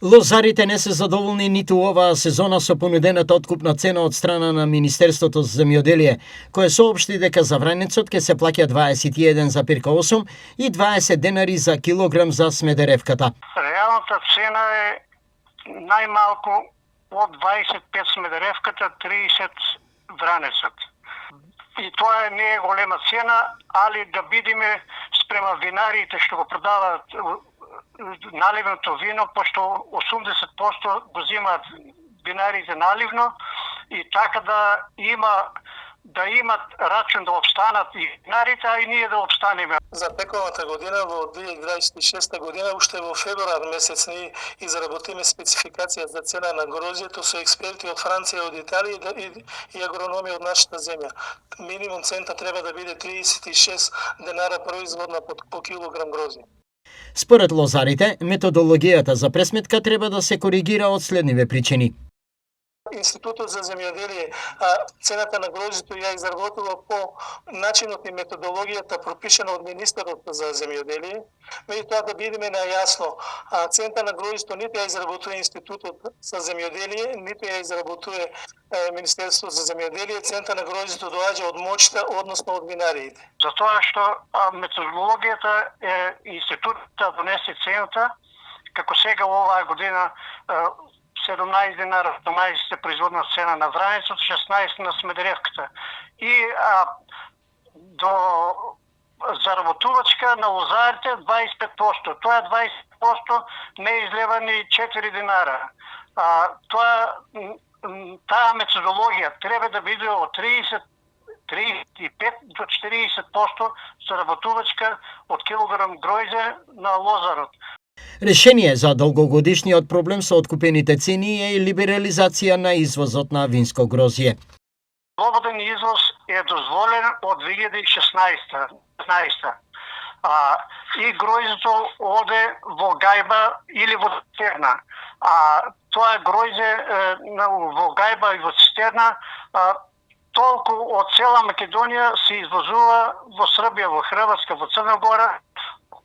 Лозарите не се задоволни ниту оваа сезона со понудената откупна цена од страна на Министерството за земјоделие, кое соопшти дека за вранецот ќе се плаќа 21,8 и 20 денари за килограм за смедеревката. Реалната цена е најмалку од 25 смедеревката, 30 вранецот. И тоа не е голема цена, али да бидеме спрема винарите што го продаваат наливното вино, пошто 80% го земаат винарите наливно и така да имат рачун да обстанат и винарите, а и ние да обстанеме. За тековата година во 2026 година уште во февруар месец ние изработиме спецификација за цена на грозјето со експерти од Франција, од Италија и агрономи од нашата земја. Минимум цента треба да биде 36 денара производна по килограм грозје. Според лозарите, методологијата за пресметка треба да се коригира од следниве причини. Институтот за земјоделие цената на грозјето ја изработува по начинот и методологијата пропишана од министерот за земјоделие. Меѓутоа да бидеме најасно, цената на грозјето ниту ја изработува Институтот за земјоделие, ниту ја изработува Министерството за земјоделие. Цената на грозјето доаѓа од моќта, односно од винариите. Затоа што методологијата е Институтот да донесе цената, како сега оваа година 17 денара, 12 производна цена на вранецот, 16 на смедеревката. И до заработувачка на лозарите 25%. Тоа е 20% неизлевани 4 денара. Таа методологија треба да биде од 35 до 40% заработувачка од килограм гројзе на лозарот. Решение за долгогодишниот проблем со откупените цени е и либерализација на извозот на винско грозје. Слободен извоз е дозволен од 2016. И гројзето оде во гајба или во цистерна. Тоа гројзе во гајба и во цистерна толку од цела Македонија се извозува во Србија, во Хрватска, во Црна Гора,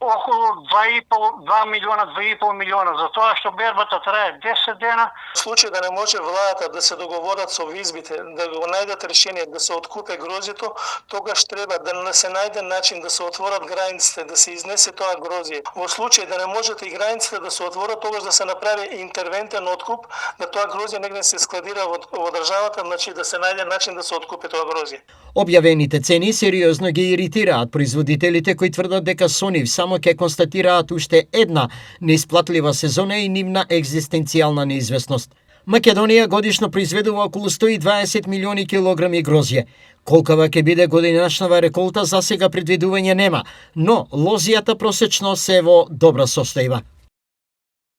околу 2,5 милиона, затоа што бербата трае 10 дена. В случај да не може владата да се договорат со визбите, да го најдат решение да се откупе грозјето, тогаш треба да се најде начин да се отворат границите, да се изнесе тоа грозје. Во случај да не можат и границите да се отворат, тогаш да се направи интервентен откуп, да тоа грозје негде се складира во државата, значи да се најде начин да се откупи тоа грозје. Објавените цени сериозно ги иритираат производителите кои тврдат дека со нив само ќе констатираат уште една неисплатлива сезона и нивна екзистенцијална неизвестност. Македонија годишно произведува околу 120 милиони килограми грозје. Колкава ќе биде годинашнава реколта за сега предвидување нема, но лозијата просечно се во добра состојба.